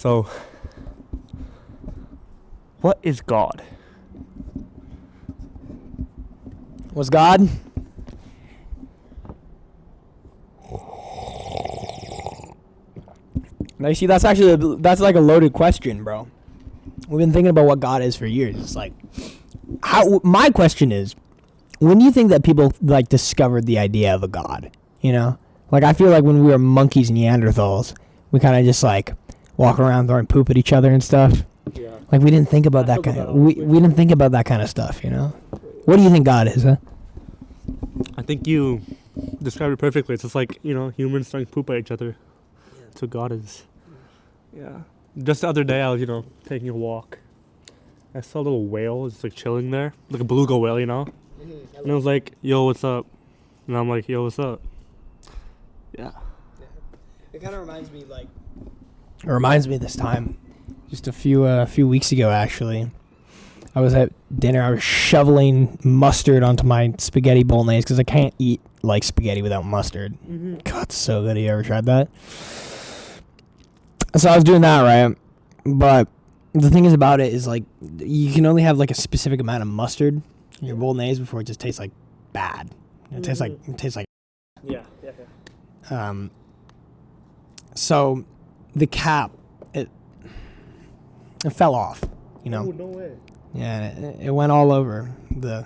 So, what is God? What's God? Now you see, that's like a loaded question, bro. We've been thinking about what God is for years. It's like, my question is, when do you think that people like discovered the idea of a God? You know, like I feel like when we were monkeys and Neanderthals, we kind of just like walk around throwing poop at each other and stuff. Yeah. Like we didn't think about that kind of we didn't think about that kind of stuff. You know, what do you think God is? Huh? I think you described it perfectly. It's just like, you know, humans throwing poop at each other. Yeah. That's what God is. Yeah. Just the other day, I was, you know, taking a walk. I saw a little whale just like chilling there, like a beluga whale, you know. Mm-hmm. And I was like, "Yo, what's up?" And I'm like, "Yo, what's up?" Yeah. It kind of reminds me of this time, just a few weeks ago actually. I was at dinner. I was shoveling mustard onto my spaghetti bolognese because I can't eat like spaghetti without mustard. Mm-hmm. God, it's so good. Have you ever tried that? So I was doing that, right? But the thing is about it is like you can only have like a specific amount of mustard in your bolognese before it just tastes like bad. It tastes like. Yeah. So the cap it fell off, you know. Oh, no way. Yeah, it went all over the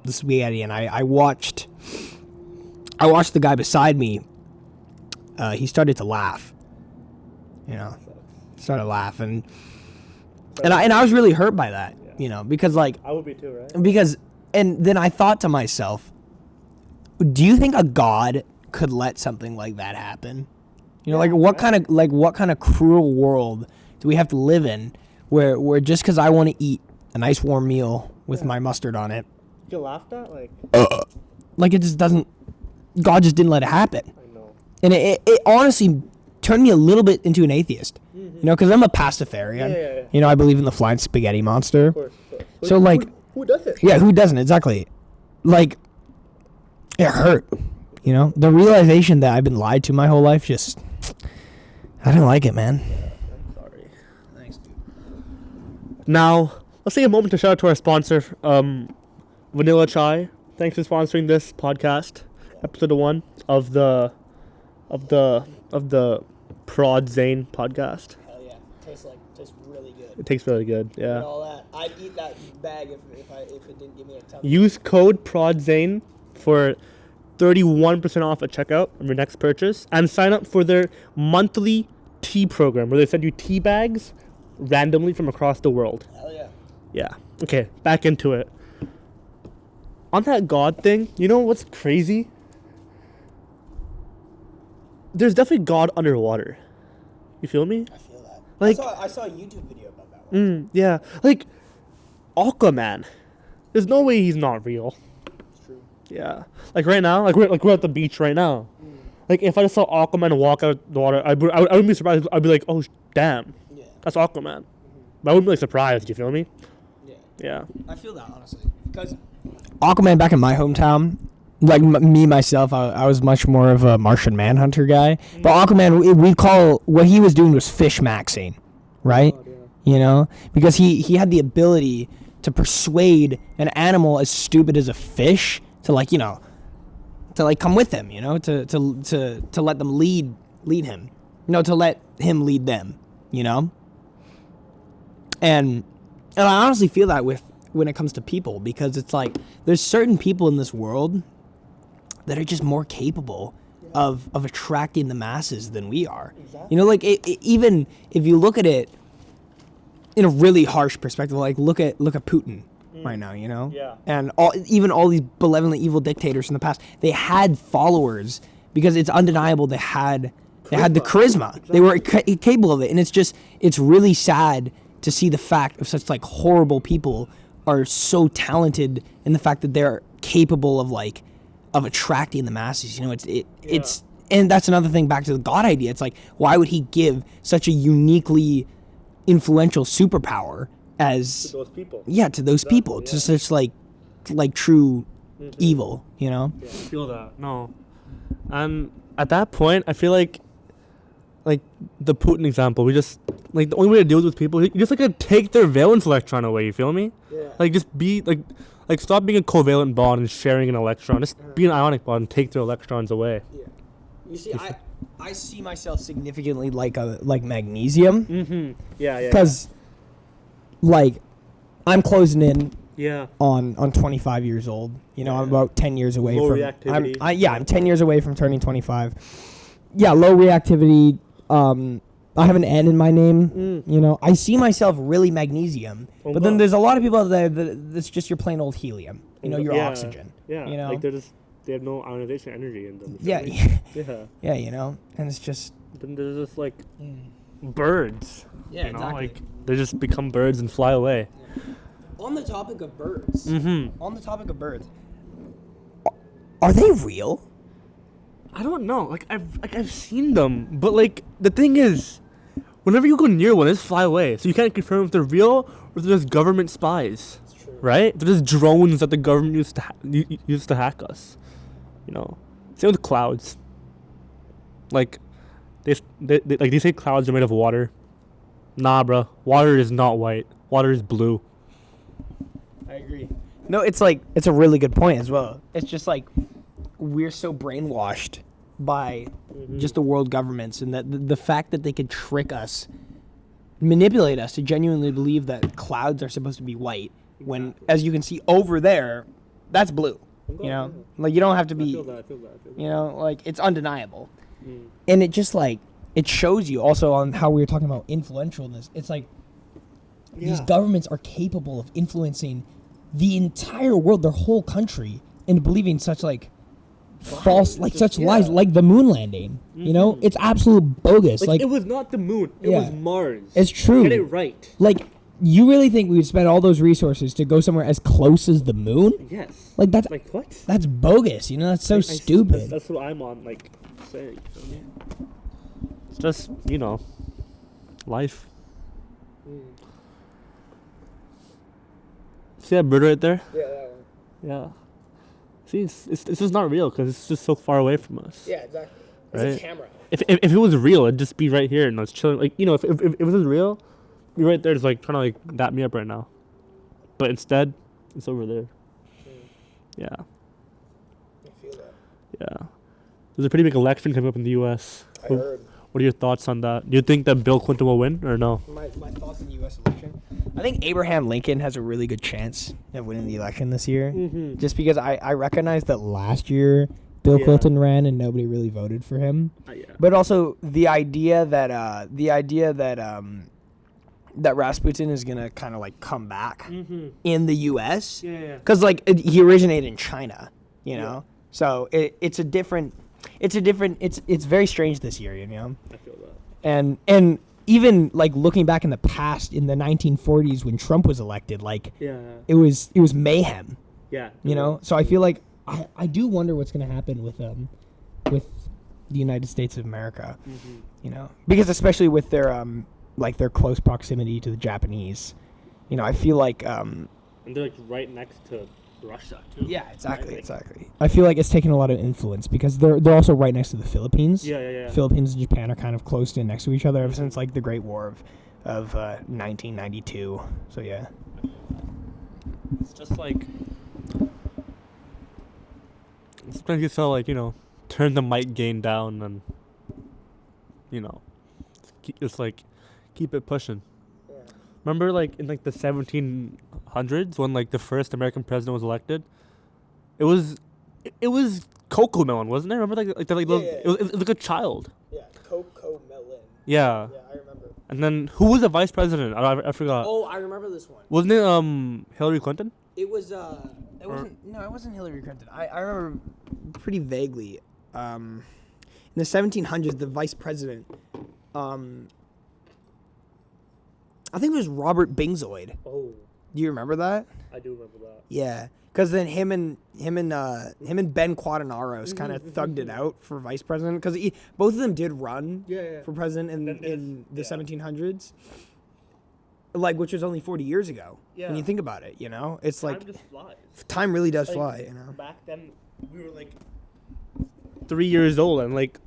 spaghetti, and I watched the guy beside me. He started to laugh. You know, started laughing, and I was really hurt by that. Yeah. You know, because like I would be too, right? Because and then I thought to myself, do you think a God could let something like that happen? You know, like what kind of cruel world do we have to live in where just because I want to eat a nice warm meal with my mustard on it, you laughed at like it just doesn't. God just didn't let it happen. I know. And it honestly turned me a little bit into an atheist. Mm-hmm. You know, because I'm a pastafarian. Yeah. You know, I believe in the flying spaghetti monster. Of course. So like, who doesn't? Yeah, who doesn't? Exactly. Like, it hurt. You know, the realization that I've been lied to my whole life just, I didn't like it, man. I'm sorry. Thanks, dude. Now, let's take a moment to shout out to our sponsor, Vanilla Chai. Thanks for sponsoring this podcast, episode 1 of the Prod Zane podcast. Hell yeah, tastes really good. It tastes really good, yeah. And all that, I'd eat that bag if it didn't give me a tummy. Use code ProdZane for 31% off at checkout on your next purchase, and sign up for their monthly tea program where they send you tea bags randomly from across the world. Hell yeah. Yeah. Okay, back into it. On that God thing, you know what's crazy? There's definitely God underwater. You feel me? I feel that. Like I saw a YouTube video about that one. Yeah. Like Aquaman. There's no way he's not real. It's true. Yeah. Like right now, we're at the beach right now. Like if I just saw Aquaman walk out the water, I wouldn't be surprised. I'd be like, oh damn. Yeah. That's Aquaman. But I wouldn't be like surprised. You feel me? Yeah. Yeah. I feel that honestly because Aquaman back in my hometown. Like me, myself, I was much more of a Martian Manhunter guy. But Aquaman, we call, what he was doing was fish maxing, right? Oh, yeah. You know? Because he had the ability to persuade an animal as stupid as a fish to, like, you know, to, like, come with him, you know? To let them lead him. No, to let him lead them, you know? And I honestly feel that when it comes to people, because it's like, there's certain people in this world that are just more capable of attracting the masses than we are. Exactly. You know, like even if you look at it in a really harsh perspective, like look at Putin right now, you know? Yeah. And even all these benevolent evil dictators from the past, they had followers because it's undeniable they had the charisma. Exactly. They were capable of it. And it's really sad to see the fact of such like horrible people are so talented in the fact that they're capable of attracting the masses. You know, it's and that's another thing back to the God idea. It's like, why would he give such a uniquely influential superpower as to those people? Yeah, to those people, to such like true evil, you know? Yeah, I feel that. No. And at that point, I feel like like the Putin example, we just like the only way to deal with those people, you just like gotta take their valence electron away. You feel me? Yeah. Like just be like stop being a covalent bond and sharing an electron. Just be an ionic bond and take their electrons away. Yeah. You see, I see myself significantly like magnesium. Mm-hmm. Yeah. Because, like, I'm closing in. Yeah. On 25 years old. You know, I'm about 10 years away low from reactivity. I'm 10 years away from turning 25. Yeah, low reactivity. I have an N in my name. You know, I see myself really magnesium. But then there's a lot of people out there that's just your plain old helium. You know, your oxygen. Yeah. You know? Like they have no ionization energy in them. Yeah. Yeah. Yeah, you know, and it's just Then there's just like birds. Yeah, you know? exactly. Like they just become birds and fly away. On the topic of birds. Mm-hmm. Are they real? I don't know. Like I've seen them, but like the thing is, whenever you go near one, they just fly away. So you can't confirm if they're real or if they're just government spies. That's true. Right? They're just drones that the government used to hack us. You know. Same with clouds. Like they say clouds are made of water. Nah, bro. Water is not white. Water is blue. I agree. No, it's like it's a really good point as well. It's just like we're so brainwashed by just the world governments, and that the fact that they could trick us, manipulate us to genuinely believe that clouds are supposed to be white when, as you can see over there, that's blue. You know, like you don't have to be. I feel that. You know, like it's undeniable, and it just like it shows you also on how we were talking about influentialness. It's like these governments are capable of influencing the entire world, their whole country, into believing such like false, like such lies, like the moon landing. You know, it's absolute bogus. Like it was not the moon; it was Mars. It's true. Get it right. Like, you really think we would spend all those resources to go somewhere as close as the moon? Yes. Like that's like what? That's bogus. You know, that's so stupid. That's what I'm on like saying. It's just life. See that bird right there? Yeah, that one. Yeah. See, it's just not real because it's just so far away from us. Yeah, exactly. Right? It's a camera. If it was real, it'd just be right here and it's chilling. Like if it was real, you're right there, just like trying to like dap me up right now. But instead, it's over there. Yeah. I feel that. Yeah. There's a pretty big election coming up in the U.S. I heard. What are your thoughts on that? Do you think that Bill Clinton will win or no? My thoughts on the U.S. election? I think Abraham Lincoln has a really good chance of winning the election this year. Mm-hmm. Just because I recognize that last year Bill Clinton ran and nobody really voted for him. But also the idea that that Rasputin is gonna kind of like come back in the U.S. Because like he originated in China, you know. So it's very strange this year, you know. I feel that. And even like looking back in the past, in the 1940s when Trump was elected, like it was mayhem. Yeah. You know. So I feel like I do wonder what's gonna happen with the United States of America. You know, because especially with their their close proximity to the Japanese, you know, I feel like and they're like right next to Russia too. Yeah, exactly, exactly. I feel like it's taken a lot of influence because they're also right next to the Philippines. Yeah. Philippines and Japan are kind of close in next to each other ever since like the Great War of 1992. So yeah. It's just like sometimes you feel like, turn the mic gain down and just like keep it pushing. Remember, like, in, like, the 1700s when, like, the first American president was elected? It was Coco Melon, wasn't it? Remember, it was like a child. Yeah, Coco Melon. Yeah. Yeah, I remember. And then, who was the vice president? I forgot. Oh, I remember this one. Wasn't it, Hillary Clinton? It wasn't Hillary Clinton. I remember pretty vaguely. In the 1700s, the vice president, I think it was Robert Bingzoid. Oh. Do you remember that? I do remember that. Yeah. Because then him and Ben Quadinaros kind of thugged it out for vice president. Because both of them did run for president in the 1700s. Like, which was only 40 years ago. Yeah. When you think about it, It's time like... Time just flies. Time really does fly, Back then, we were, like, 3 years old and, like...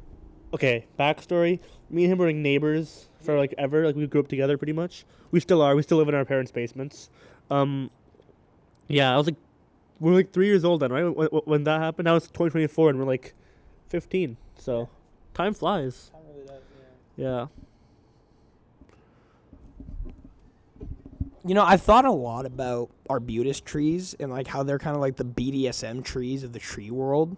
okay, backstory. Me and him were like neighbors for like ever. Like we grew up together pretty much. We still are. We still live in our parents' basements. Yeah, I was like, we were like 3 years old then, right? When that happened, now it's 2024 and we're like 15. So, time flies. Time really does, Yeah. You know, I've thought a lot about arbutus trees and like how they're kind of like the BDSM trees of the tree world.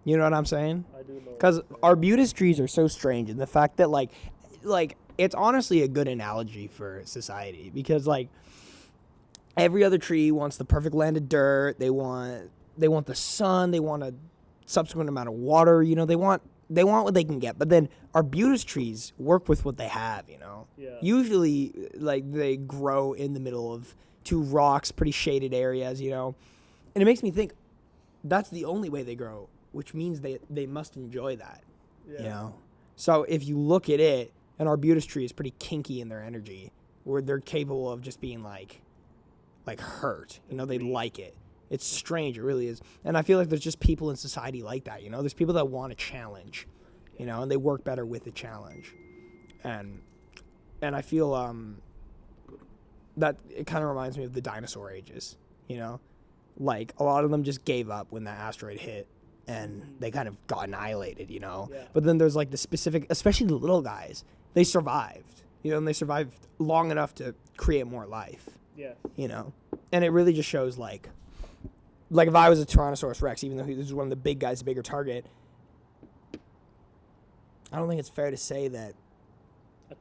You know what I'm saying? I do know. Because arbutus trees are so strange, and the fact that like it's honestly a good analogy for society, because like every other tree wants the perfect land of dirt. They want the sun. They want a subsequent amount of water. You know, they want what they can get. But then arbutus trees work with what they have. You know, usually like they grow in the middle of two rocks, pretty shaded areas. You know, and it makes me think that's the only way they grow, which means they must enjoy that. You know, so if you look at it, an arbutus tree is pretty kinky in their energy, where they're capable of just being like hurt. You know, they like it. It's strange, it really is. And I feel like there's just people in society like that. You know, there's people that want a challenge, you know, and they work better with the challenge. And I feel that it kind of reminds me of the dinosaur ages. You know, like a lot of them just gave up when that asteroid hit, and they kind of got annihilated, you know. But then there's like the specific, especially the little guys, they survived, you know, and they survived long enough to create more life. You know, and it really just shows like if I was a Tyrannosaurus Rex, even though he was one of the big guys, a bigger target, I don't think it's fair to say that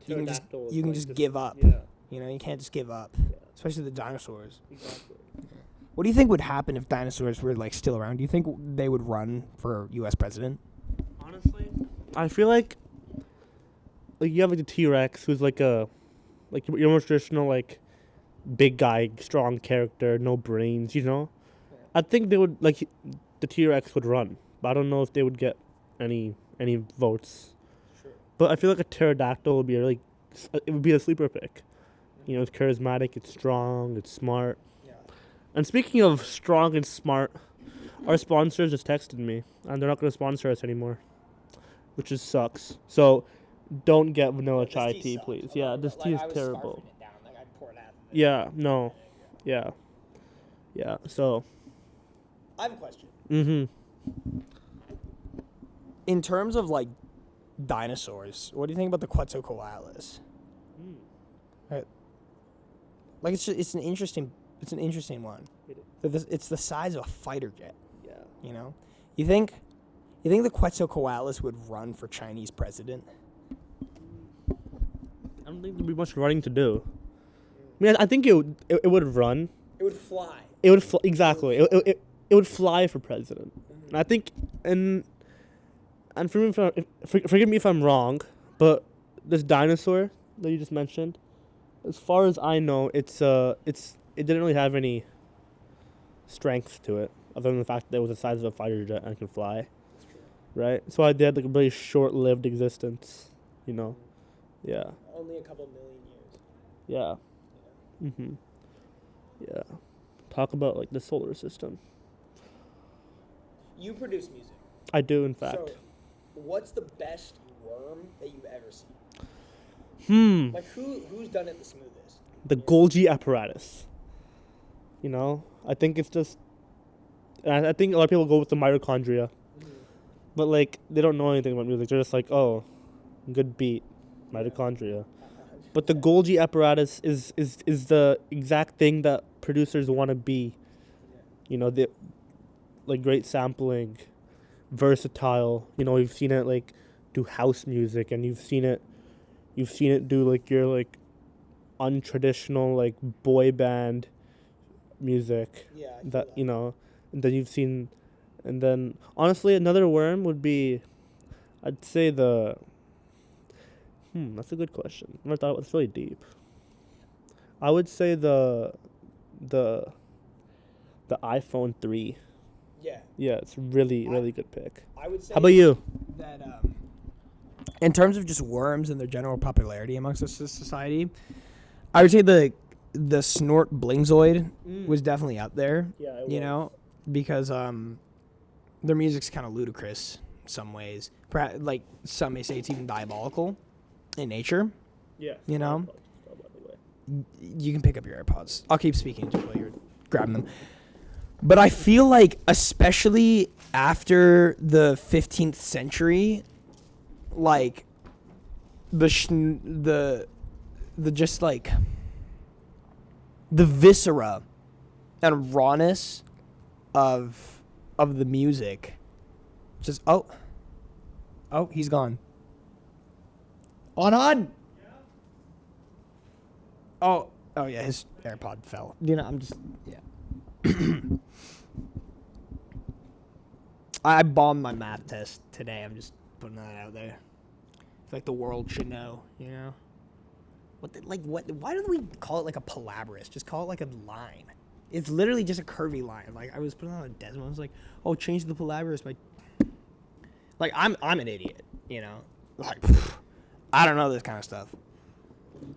you can just give up. You know, you can't just give up, especially the dinosaurs. Exactly. What do you think would happen if dinosaurs were like still around? Do you think they would run for U.S. president? Honestly, I feel like you have like the T-Rex, who's like your most traditional like big guy, strong character, no brains, you know. I think they would the T-Rex would run, but I don't know if they would get any votes. Sure. But I feel like a pterodactyl would be it would be a sleeper pick. You know, it's charismatic, it's strong, it's smart. And speaking of strong and smart, our sponsors just texted me, and they're not going to sponsor us anymore, which just sucks. So, don't get vanilla chai tea, please. Yeah, this tea is terrible. Yeah, no. Yeah. Yeah, so. I have a question. Mm-hmm. In terms of, like, dinosaurs, what do you think about the Quetzalcoatlus? Right. Like, it's an interesting one. It's the size of a fighter jet. Yeah. You know? You think the Quetzalcoatlus would run for Chinese president? I don't think there'd be much running to do. I mean, I think it would run. It would fly. It would fly, exactly. It would fly for president. Mm-hmm. And I think, and forgive me if I'm wrong, but this dinosaur that you just mentioned, as far as I know, it didn't really have any strength to it, other than the fact that it was the size of a fighter jet and could fly. That's true. Right? So they had like a really short-lived existence, you know? Yeah. Only a couple million years. Yeah. Mm-hmm. Yeah. Talk about like the solar system. You produce music. I do, in fact. So, what's the best worm that you've ever seen? Like who's done it the smoothest? The Golgi apparatus. You know, I think it's just. I think a lot of people go with the mitochondria, but like they don't know anything about music. They're just like, oh, good beat, mitochondria. But the Golgi apparatus is the exact thing that producers want to be. You know, the like great sampling, versatile. You know, you've seen it like do house music, and you've seen it do like your like untraditional like boy band music. Yeah. That you know, and then you've seen, and then honestly another worm would be, I'd say the. That's a good question. I never thought it was really deep. I would say the iPhone 3. Yeah. Yeah, it's really good pick. I would say. How about you? That in terms of just worms and their general popularity amongst us society, I would say the snort blingzoid was definitely up there. Yeah, you know, because their music's kind of ludicrous. some ways. Perhaps, like some may say it's even diabolical in nature. Yeah. You know? You can pick up your AirPods. I'll keep speaking to you while you're grabbing them. But I feel like, especially after the 15th century, like the just like the viscera and rawness of the music, just oh he's gone. On. Oh yeah, his AirPod fell. You know, I'm just I bombed my math test today. I'm just putting that out there. It's like the world should know, you know. Why don't we call it like a palabrus? Just call it like a line. It's literally just a curvy line. Like I was putting on a Desmond. I was like, oh, change the palabrus by. Like I'm an idiot, you know. Like I don't know this kind of stuff.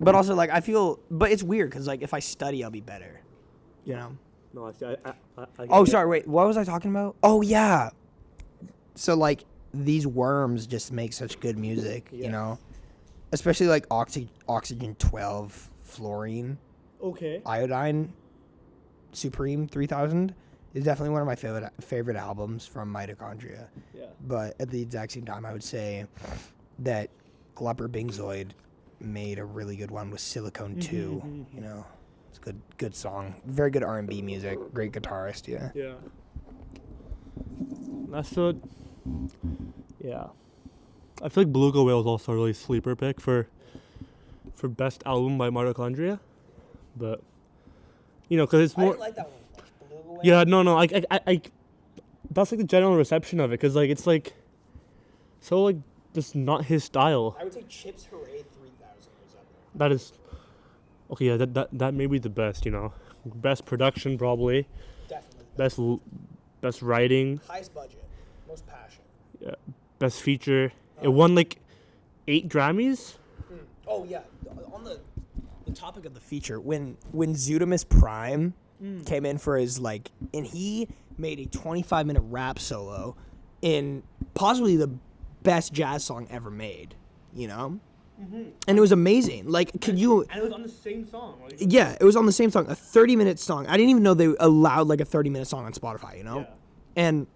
But also like I feel, but it's weird because like if I study, I'll be better, you know. No, I see. Oh, sorry. Wait, what was I talking about? Oh yeah. So like these worms just make such good music, you know. Especially like oxygen 12 fluorine. Okay. Iodine Supreme 3000 is definitely one of my favorite albums from Mitochondria. Yeah. But at the exact same time, I would say that Glupper Bingzoid made a really good one with Silicone 2. You know, it's a good song. Very good R&B music. Great guitarist. Yeah. Yeah. That's what. Yeah. I feel like Beluga Whale is also a really sleeper pick for best album by Mitochondria, but you know, because it's more. I didn't like that one. Beluga Whale? Yeah, no, I that's like the general reception of it, because like it's like so like just not his style. I would say Chips Hooray 3000 is up there. That is okay. Yeah, that may be the best. You know, best production probably. Definitely. Best writing. Highest budget, most passion. Yeah, best feature. It won like 8 Grammys. Oh yeah, on the topic of the feature, when Zootimus Prime came in for his and he made a 25-minute rap solo in possibly the best jazz song ever made, you know, and it was amazing. Like, could you? And it was on the same song. Yeah, it was on the same song, a 30-minute song. I didn't even know they allowed like a 30-minute song on Spotify, you know, and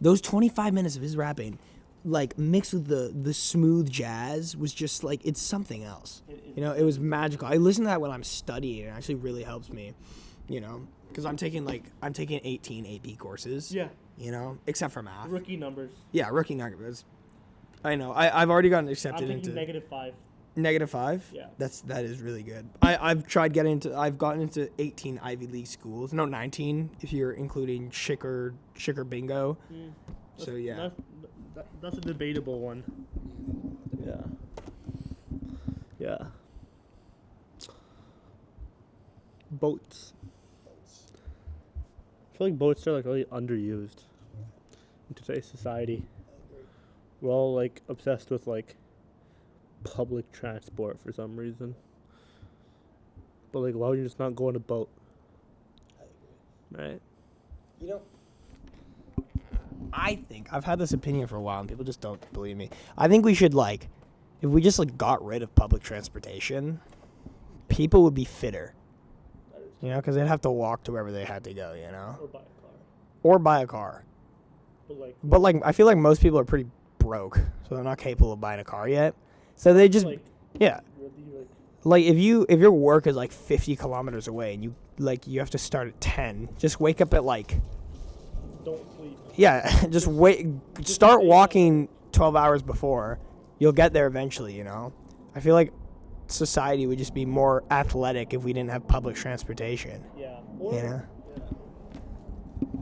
those 25 minutes of his rapping, like mixed with the smooth jazz, was just like, it's something else. You know, it was magical. I listen to that when I'm studying. It actually really helps me, you know, because I'm taking 18 AP courses. Yeah. You know, except for math. Rookie numbers. Yeah, rookie numbers. I know. I've already gotten accepted into -5. -5? Yeah. That is really good. I've gotten into 18 Ivy League schools. No, 19 if you're including Shicker Bingo. So yeah. That's a debatable one. Yeah. Yeah. Boats. I feel like boats are like really underused in today's society. We're all like obsessed with like public transport for some reason. But like, why would you just not go on a boat? I agree. Right? You know, I think I've had this opinion for a while and people just don't believe me. I think we should if we just got rid of public transportation, people would be fitter. You know, because they'd have to walk to wherever they had to go, you know? Or buy a car. But I feel like most people are pretty broke, so they're not capable of buying a car yet. So they just, yeah. Like, if your work is 50 kilometers away and you have to start at 10, just wake up at don't sleep. Yeah, just start walking 12 hours before. You'll get there eventually, you know? I feel like society would just be more athletic if we didn't have public transportation. Yeah. You know? Yeah.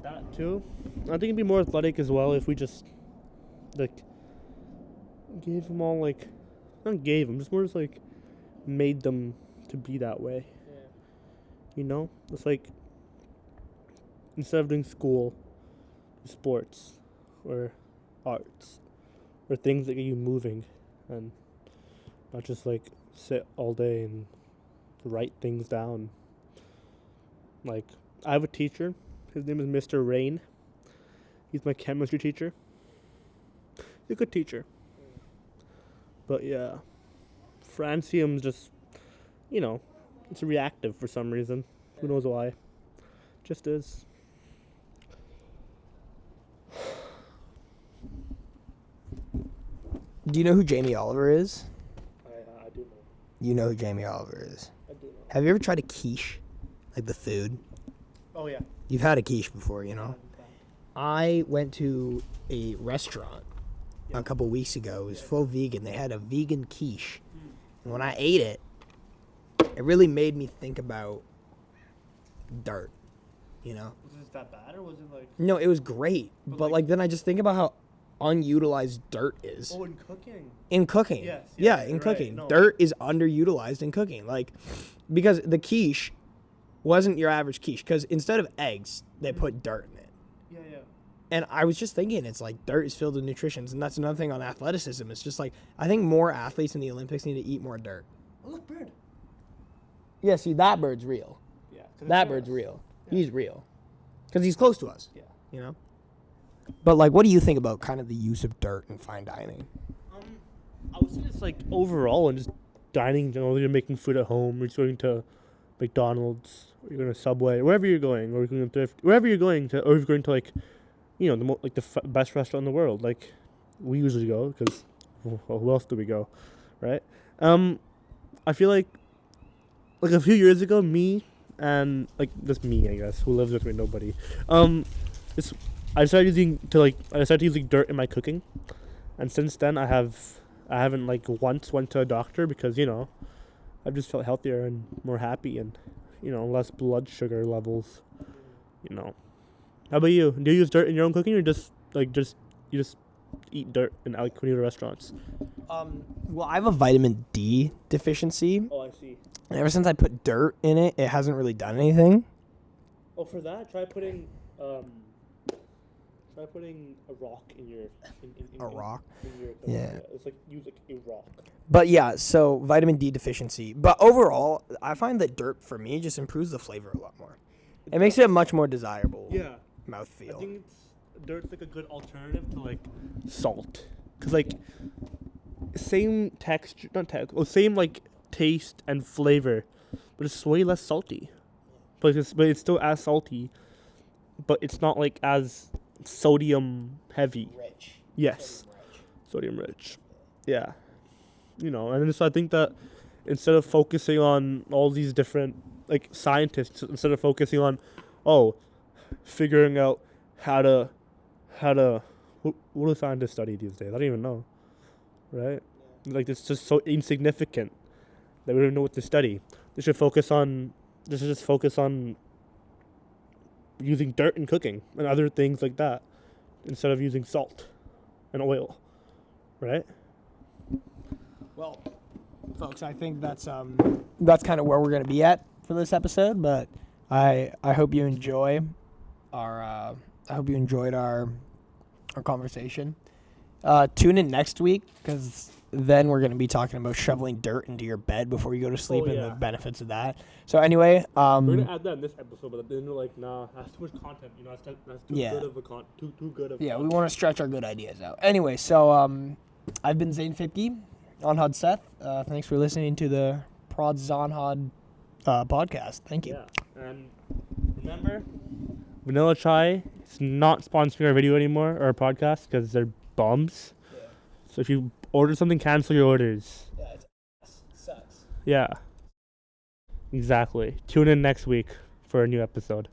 That too. I think it'd be more athletic as well if we just gave them all not gave them, just more just made them to be that way. Yeah. You know? It's instead of doing school, sports or arts or things that get you moving and not just sit all day and write things down. I have a teacher. His name is Mr. Rain. He's my chemistry teacher. a good teacher. But yeah, francium's just, it's reactive for some reason. Who knows why? Just is. Do you know who Jamie Oliver is? I do know. You know who Jamie Oliver is. I do know. Have you ever tried a quiche? Like the food? Oh, yeah. You've had a quiche before, you know? I went to a restaurant a couple weeks ago. It was full vegan. They had a vegan quiche. And when I ate it, it really made me think about dirt, you know? Was it that bad, or was it like... No, it was great. But like then I just think about how unutilized dirt is. Oh, in cooking? In cooking. Yes. Yeah, in cooking. No. Dirt is underutilized in cooking. Like, because the quiche wasn't your average quiche. Because instead of eggs, they put dirt in it. Yeah. And I was just thinking, it's like dirt is filled with nutrition. And that's another thing on athleticism. It's just like, I think more athletes in the Olympics need to eat more dirt. Oh, look, bird. Yeah, see, that bird's real. Yeah. That bird's real. Yeah. He's real. Because he's close to us. Yeah. You know? But, like, what do you think about kind of the use of dirt in fine dining? I would say just, like, overall, and just dining, you're making food at home, or you're going to McDonald's, or you're going to Subway, wherever you're going, or you're going to Thrift, wherever you're going to, or you're going to, like, the best restaurant in the world, like, we usually go, because, who else do we go, right? I feel like a few years ago, me, and, like, just me, I guess, who lives with me, nobody, I started using dirt in my cooking, and since then I haven't like once went to a doctor because I've just felt healthier and more happy and less blood sugar levels. How about you? Do you use dirt in your own cooking, or just eat dirt in when you go to restaurants? Well, I have a vitamin D deficiency. Oh, I see. And ever since I put dirt in it, it hasn't really done anything. Oh, for that, try putting a rock in your... A rock? Yeah. It's like, use like a rock. But yeah, so vitamin D deficiency. But overall, I find that dirt, for me, just improves the flavor a lot more. It makes it a much more desirable mouthfeel. I think dirt's like a good alternative to like salt. Because like, same texture, same like taste and flavor, but it's way less salty. But it's still as salty, but it's not like as sodium heavy. Rich. Yes. Sodium rich. Yeah. And so I think that instead of focusing on all these different like scientists, instead of focusing on figuring out how to what do scientists study these days? I don't even know. Right? Like it's just so insignificant that we don't know what to study. They should focus on using dirt in cooking and other things like that instead of using salt and oil, right? Well, folks, I think that's kind of where we're going to be at for this episode, but I hope you enjoy our conversation. Tune in next week, because then we're going to be talking about shoveling dirt into your bed before you go to sleep and the benefits of that. So anyway, we're going to add that in this episode, but then they're like, nah, that's too much content. That's too good of we want to stretch our good ideas out. Anyway, so I've been Zane Fipke, Anhad Seth. Thanks for listening to the prodAnhad podcast. Thank you. Yeah, and remember, Vanilla Chai is not sponsoring our video anymore, or our podcast, because they're bums. Yeah. So if you order something, cancel your orders. Yeah, it sucks. Yeah. Exactly. Tune in next week for a new episode.